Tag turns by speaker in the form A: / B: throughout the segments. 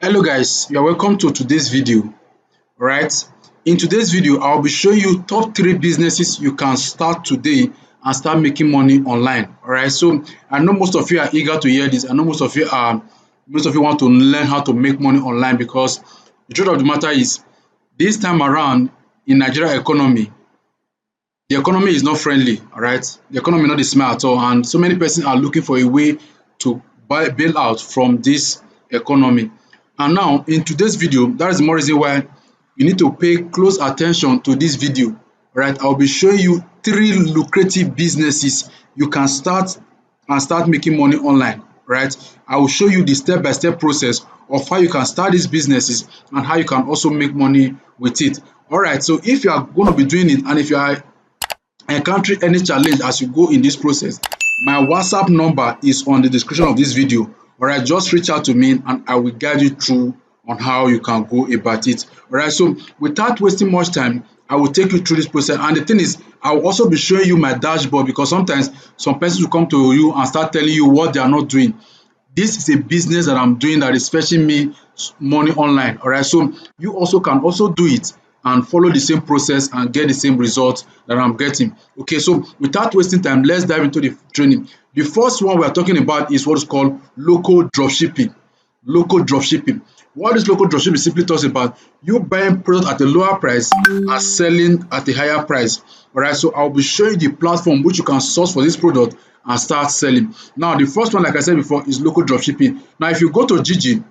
A: Hello guys, you are welcome to today's video. Right, in today's video I'll be showing you top three businesses you can start today and start making money online. All right, so I know most of you are eager to hear this. I know most of you want to learn how to make money online, because the truth of the matter is, this time around in Nigeria economy, the economy is not friendly. All right, the economy not is smart at all, and so many persons are looking for a way to bail out from this economy. And now in today's video, that is the more reason why you need to pay close attention to this video. Right, I'll be showing you three lucrative businesses you can start and start making money online. Right, I will show you the step-by-step process of how you can start these businesses and how you can also make money with it. All right, so if you are going to be doing it, and if you are encountering any challenge as you go in this process, my WhatsApp number is on the description of this video. All right, just reach out to me and I will guide you through on how you can go about it. All right, so without wasting much time, I will take you through this process. And the thing is, I will also be showing you my dashboard, because sometimes some persons will come to you and start telling you what they are not doing. This is a business that I'm doing that is fetching me money online. All right, so you also can also do it and follow the same process and get the same results that I'm getting. Okay, so without wasting time, let's dive into the training. The first one we are talking about is what is called local dropshipping. Local dropshipping. What this local dropshipping simply talks about, you buying product at a lower price and selling at a higher price. All right, so I'll be showing you the platform which you can source for this product and start selling. Now, the first one, like I said before, is local dropshipping. Now, if you go to Gigi,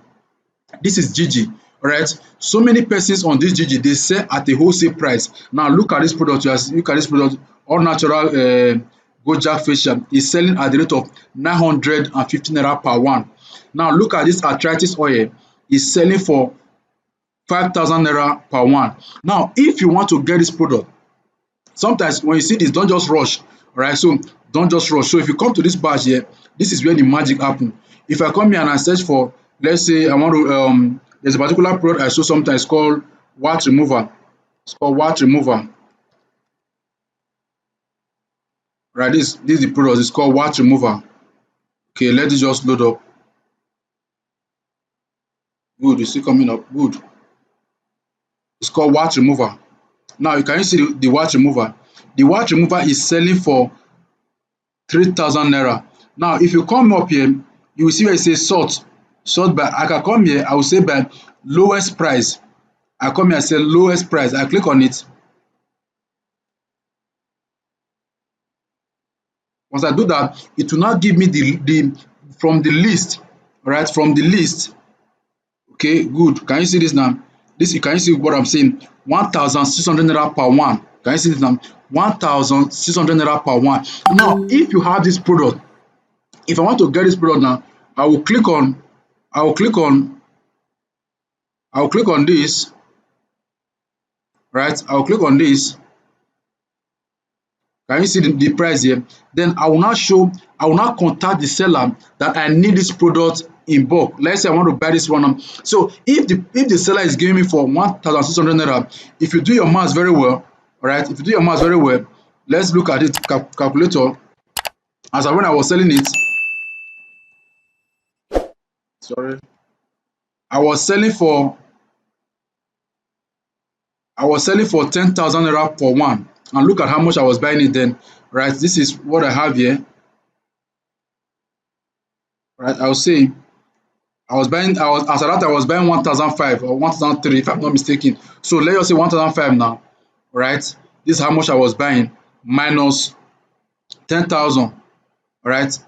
A: this is Gigi. All right, so many persons on this Gigi, they sell at a wholesale price. Now look at this product. Look at this product. All natural Gojak facial is selling at the rate of 950 naira per one. Now look at this arthritis oil, is selling for 5,000 naira per one. Now if you want to get this product, sometimes when you see this, don't just rush. All right, so don't just rush. So if you come to this page here, this is where the magic happen. If I come here and I search for, let's say I want to there's a particular product I saw sometimes called wat remover. It's called wat remover. Right, this is the product. It's called wat remover. Okay, let it just load up. Good, it's still coming up. Good. It's called wat remover. Now you can see the wat remover. The wat remover is selling for 3,000 naira. Now if you come up here, you will see where it says sort by, I can come here, I will say by lowest price. I come here and say lowest price. I click on it. Once I do that, it will now give me the from the list. Right, from the list. Okay, good. Can you see this now? This, can you see what I'm saying? 1,600 naira per one. Can you see this now? 1,600 naira per one. Now, if you have this product, if I want to get this product now, I will click on, I will click on, I will click on this. Right, I will click on this. Can you see the price here? Then I will now contact the seller that I need this product in bulk. Let's say I want to buy this one. So if the seller is giving me for 1,600 naira, if you do your maths very well, all right, if you do your maths very well, let's look at it, calculator. As when I was selling it, sorry, I was selling for 10,000 naira per one. And look at how much I was buying it then. Right, this is what I have here. Right, I was saying I was buying, as at that I was buying 1,005 or 1,003 if I'm not mistaken. So let's just say 1,005 now. Right, this is how much I was buying minus 10,000. All right,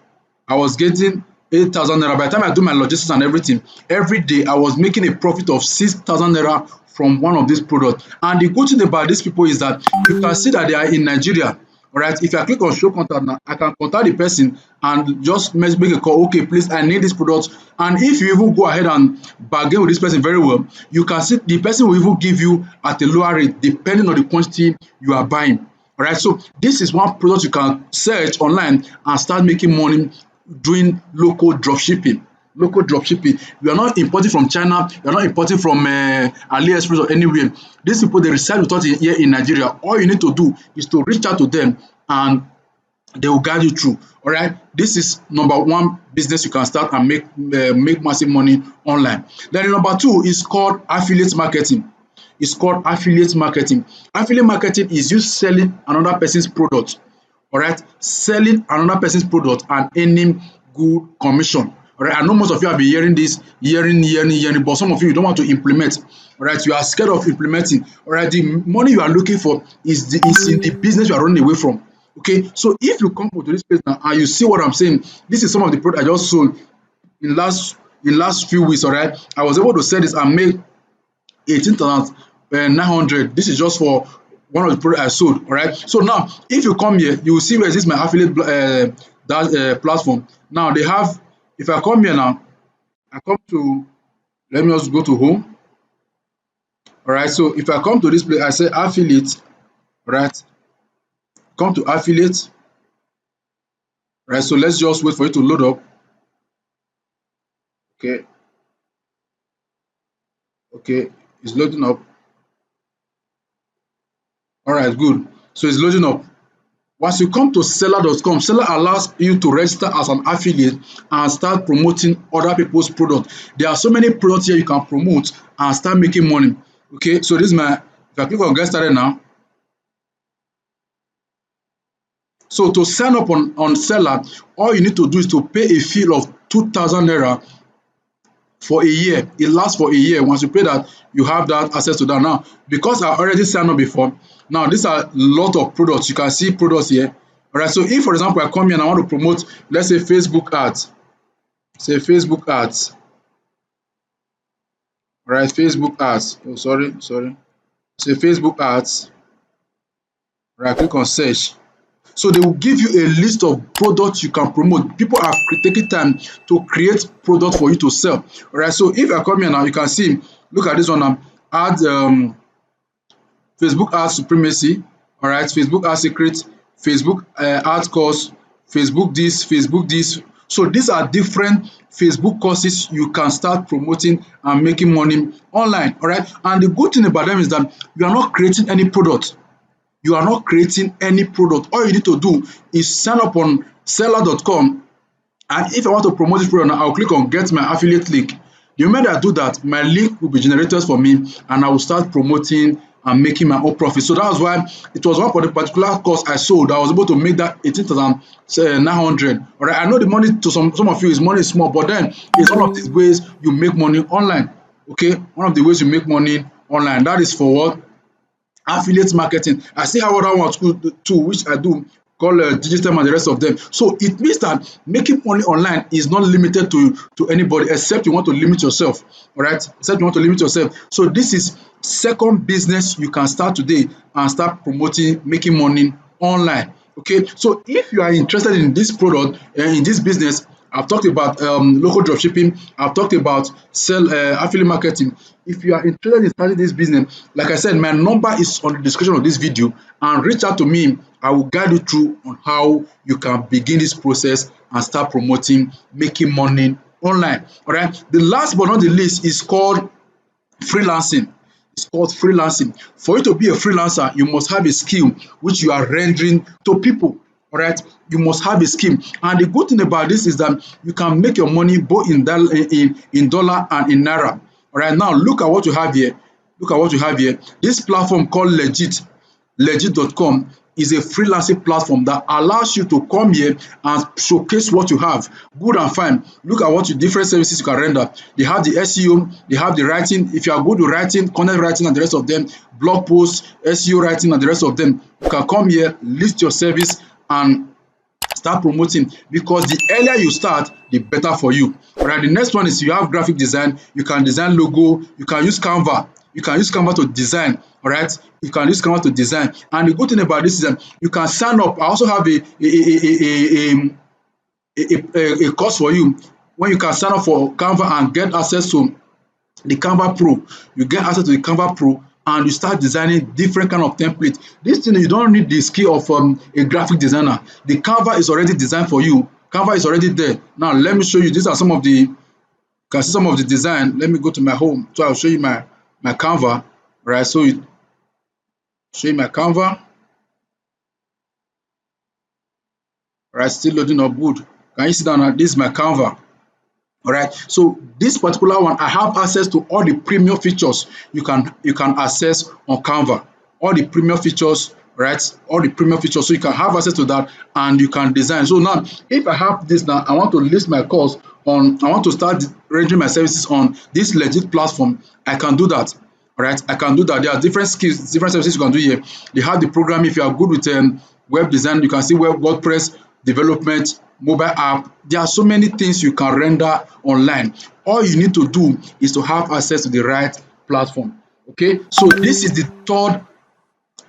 A: I was getting 8,000 naira. By the time I do my logistics and everything, every day I was making a profit of 6,000 naira from one of these products. And the good thing about these people is that you can see that they are in Nigeria. All right, if I click on show contact now, I can contact the person and just make a call. Okay, please, I need this product. And if you even go ahead and bargain with this person very well, you can see the person will even give you at a lower rate depending on the quantity you are buying. All right, so this is one product you can search online and start making money doing local dropshipping. Local dropshipping. You are not importing from China, you are not importing from AliExpress or anywhere. These people, they reside with us here in Nigeria. All you need to do is to reach out to them and They will guide you through. All right, this is number one business you can start and make massive money online. Then number two is called affiliate marketing. It's called affiliate marketing. Affiliate marketing is you selling another person's product. All right, selling another person's product and earning good commission. All right, I know most of you have been hearing this, hearing, but some of you don't want to implement. All right, you are scared of implementing. All right, the money you are looking for is in the business you are running away from. Okay, so if you come to this place now and you see what I'm saying, this is some of the product I just sold in last few weeks. All right, I was able to sell this and make 18,900. This is just for one of the products I sold. All right. So now, if you come here, you will see where is this my affiliate platform. Now they have. If I come here now, I come to. Let me just go to home. All right. So if I come to this place, I say affiliate. All right. Come to affiliate. All right. So let's just wait for it to load up. Okay. Okay. It's loading up. All right. Good. So it's loading up. Once you come to seller.com, seller allows you to register as an affiliate and start promoting other people's products. There are so many products here you can promote and start making money. Okay, so this is my, if I click on get started now. So to sign up on seller, all you need to do is to pay a fee of 2,000 naira for a year. It lasts for a year. Once you pay that, you have that access to that. Now, because I already signed up before, now these are a lot of products. You can see products here. All right. So if, for example, I come here and I want to promote, let's say Facebook ads, say Facebook ads. All right, Facebook ads. Oh, sorry. Say Facebook ads. All right, click on search. So they will give you a list of products you can promote. People have taken time to create products for you to sell. All right. So if I come here now, you can see, look at this one now. Add Facebook ads supremacy. All right. Facebook ads secret. Facebook ads course. Facebook this. So these are different Facebook courses you can start promoting and making money online. All right. And the good thing about them is that you are not creating any product. You are not creating any product. All you need to do is sign up on seller.com, and if I want to promote this product now, I'll click on get my affiliate link. The moment I do that, my link will be generated for me and I will start promoting and making my own profit. So that's why it was one for the particular course I sold. I was able to make that 18,900. All right, I know the money to some of you is money is small, but then it's one of these ways you make money online. Okay, one of the ways you make money online. That is for what? Affiliate marketing. I still have other ones too, which I do call digital and the rest of them. So it means that making money online is not limited to anybody except you want to limit yourself. All right, except you want to limit yourself. So this is second business you can start today and start promoting, making money online. Okay, so if you are interested in this product, in this business, I've talked about local drop shipping. I've talked about sell affiliate marketing. If you are interested in starting this business, like I said, my number is on the description of this video, and reach out to me. I will guide you through on how you can begin this process and start promoting, making money online. All right. The last but not the least is called freelancing. It's called freelancing. For you to be a freelancer, you must have a skill which you are rendering to people. All right, you must have a skill, and the good thing about this is that you can make your money both in dollar and in naira. All right, now look at what you have here. Look at what you have here. This platform called legit.com is a freelancing platform that allows you to come here and showcase what you have. Good and fine. Look at what you different services you can render. They have the SEO, they have the writing. If you are good with writing, content writing and the rest of them, blog posts, SEO writing and the rest of them, you can come here, list your service and start promoting, because the earlier you start, the better for you. All right, the next one is you have graphic design. You can design logo. You can use Canva. You can use Canva to design. All right, you can use Canva to design. And the good thing about this is that you can sign up. I also have a course for you when you can sign up for Canva and get access to the Canva Pro. You get access to the Canva Pro and you start designing different kind of template. This thing, you don't need the skill of a graphic designer. The Canva is already designed for you. Canva is already there. Now let me show you. These are some of the, you can see some of the design. Let me go to my home. So I'll show you my Canva. Right. So show you my Canva. All right, still loading up. Good. Can you see that now? This is my Canva. All right, so this particular one, I have access to all the premium features you can access on Canva. All the premium features, right? All the premium features, so you can have access to that and you can design. So now, if I have this now, I want to list my course on. I want to start rendering my services on this legit platform. I can do that. All right, I can do that. There are different skills, different services you can do here. They have the program. If you are good with web design, you can see WordPress development, mobile app. There are so many things you can render online. All you need to do is to have access to the right platform. Okay, so this is the third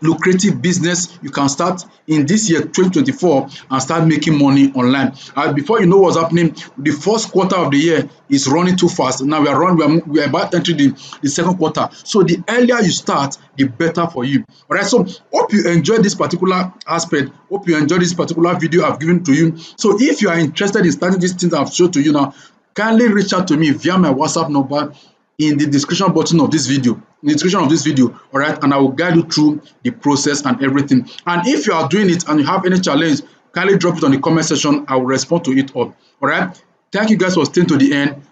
A: lucrative business you can start in this year 2024 and start making money online. And before you know what's happening, the first quarter of the year is running too fast. Now we are about entering the second quarter. So the earlier you start, the better for you. All right. So hope you enjoyed this particular aspect. Hope you enjoyed this particular video I've given to you. So if you are interested in starting these things I've showed to you now, kindly reach out to me via my WhatsApp number in the description button of this video, in the description of this video. All right, and I will guide you through the process and everything. And if you are doing it and you have any challenge, kindly drop it on the comment section. I will respond to it all. All right, thank you guys for staying to the end.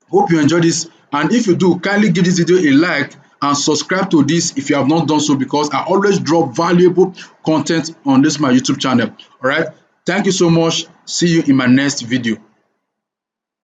A: Hope you enjoy this, and if you do, kindly give this video a like and subscribe to this if you have not done so, because I always drop valuable content on this my YouTube channel. All right, thank you so much. See you in my next video.